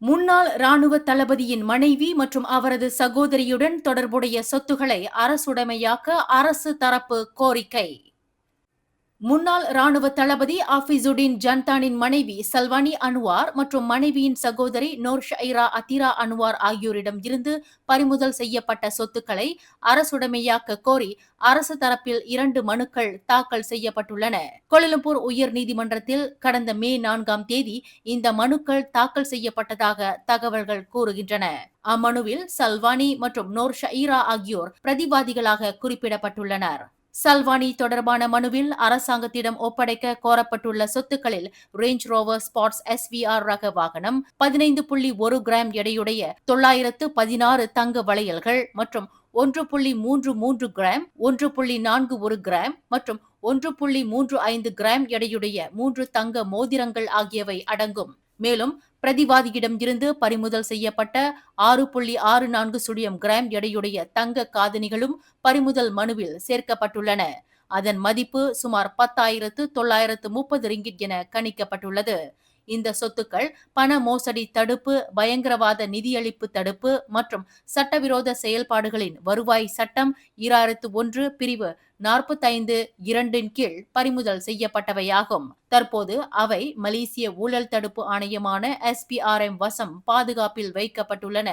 முன்னாள் ராணுவ தளபதியின் மனைவி மற்றும் அவரது சகோதரியுடன் தொடர்புடைய சொத்துக்களை அரசுடைமையாக்க அரசு தரப்பு கோரிக்கை. முன்னாள் ராணுவ தளபதி ஆஃபிசுடீன் ஜன்தானின் மனைவி சல்வானி அன்வார் மற்றும் மனைவியின் சகோதரி நோர் ஷைரா அதிரா அன்வார் ஆகியோரிடம் இருந்து பறிமுதல் செய்யப்பட்ட சொத்துக்களை அரசுடைமையாக்க கோரி அரசு தரப்பில் 2 மனுக்கள் தாக்கல் செய்யப்பட்டுள்ளன. கோலாலம்பூர் உயர் நீதிமன்றத்தில் கடந்த மே 4ஆம் தேதி இந்த மனுக்கள் தாக்கல் செய்யப்பட்டதாக தகவல்கள் கூறுகின்றன. அம்மனுவில் சல்வானி மற்றும் நோர் ஷைரா ஆகியோர் பிரதிவாதிகளாக குறிப்பிடப்பட்டுள்ளனர். சல்வானி தொடர்பான மனுவில் அரசாங்கத்திடம் ஒப்படைக்க கோரப்பட்டுள்ள சொத்துக்களில் ரேஞ்ச் ரோவர் ஸ்பாட்ஸ் SVR ரக வாகனம், 15.1 கிராம் எடையுடைய 916 தங்க வளையல்கள் மற்றும் 1.33 கிராம், 1.41 கிராம் மற்றும் 1.35 கிராம் எடையுடைய 3 தங்க மோதிரங்கள் ஆகியவை அடங்கும். மேலும் பிரதிவாதியிடம் இருந்து பறிமுதல் செய்யப்பட்ட 6.64 சுழியம் கிராம் எடையுடைய தங்க காதணிகளும் பறிமுதல் மனுவில் சேர்க்கப்பட்டுள்ளன. அதன் மதிப்பு சுமார் 10,930 ரிங்கிட் என கணிக்கப்பட்டுள்ளது. இந்த சொத்துக்கள் பண மோசடி தடுப்பு, பயங்கரவாத நிதியளிப்பு தடுப்பு மற்றும் சட்டவிரோத செயல்பாடுகளின் வருவாய் சட்டம் 2001 பிரிவு 45(2) கீழ் பறிமுதல் செய்யப்பட்டவையாகும். தற்போது அவை மலேசிய ஊழல் தடுப்பு ஆணையமான SPRM வசம் பாதுகாப்பில் வைக்கப்பட்டுள்ளன.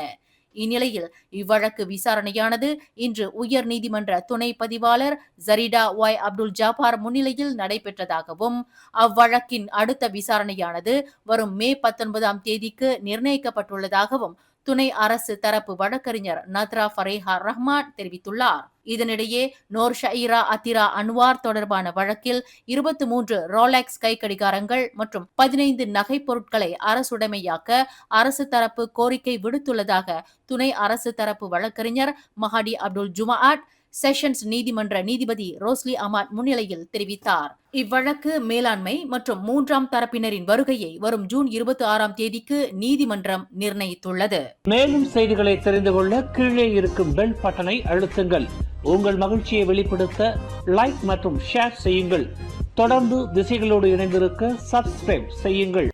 இந்நிலையில் இவ்வழக்கு விசாரணையானது இன்று உயர் நீதிமன்ற துணை பதிவாளர் ஜரீடா Y அப்துல் ஜாபார் முன்னிலையில் நடைபெற்றதாகவும், அவ்வழக்கின் அடுத்த விசாரணையானது வரும் மே 19ஆம் தேதிக்கு நிர்ணயிக்கப்பட்டுள்ளதாகவும் துணை அரசு தரப்பு வழக்கறிஞர் நத்ரா ஃபரேஹா ரஹ்மான் தெரிவித்துள்ளார். இதனிடையே நோர் ஷைரா அதிரா அன்வார் தொடர்பான வழக்கில் 23 ரோலெக்ஸ் கைக்கடிகாரங்கள் மற்றும் 15 நகைப் பொருட்களை அரசுடைமையாக்க அரசு தரப்பு கோரிக்கை விடுத்துள்ளதாக துணை அரசு தரப்பு வழக்கறிஞர் மஹடி அப்துல் ஜுமாஅட் செஷன்ஸ் நீதிமன்ற நீதிபதி ரோஸ்லி அமாட் முன்னிலையில் தெரிவித்தார். இவ்வழக்கு மேலாண்மை மற்றும் 3ஆம் தரப்பினரின் வருகையை வரும் ஜூன் 26ஆம் தேதிக்கு நீதிமன்றம் நிர்ணயித்துள்ளது. மேலும் செய்திகளை தெரிந்து கொள்ள கீழே இருக்கும் பெல் பட்டனை அழுத்துங்கள். உங்கள் மகிழ்ச்சியை வெளிப்படுத்த லைக் மற்றும் ஷேர் செய்யுங்கள். தொடர்ந்து திசைகளோடு இணைந்திருக்க சப்ஸ்கிரைப் செய்யுங்கள்.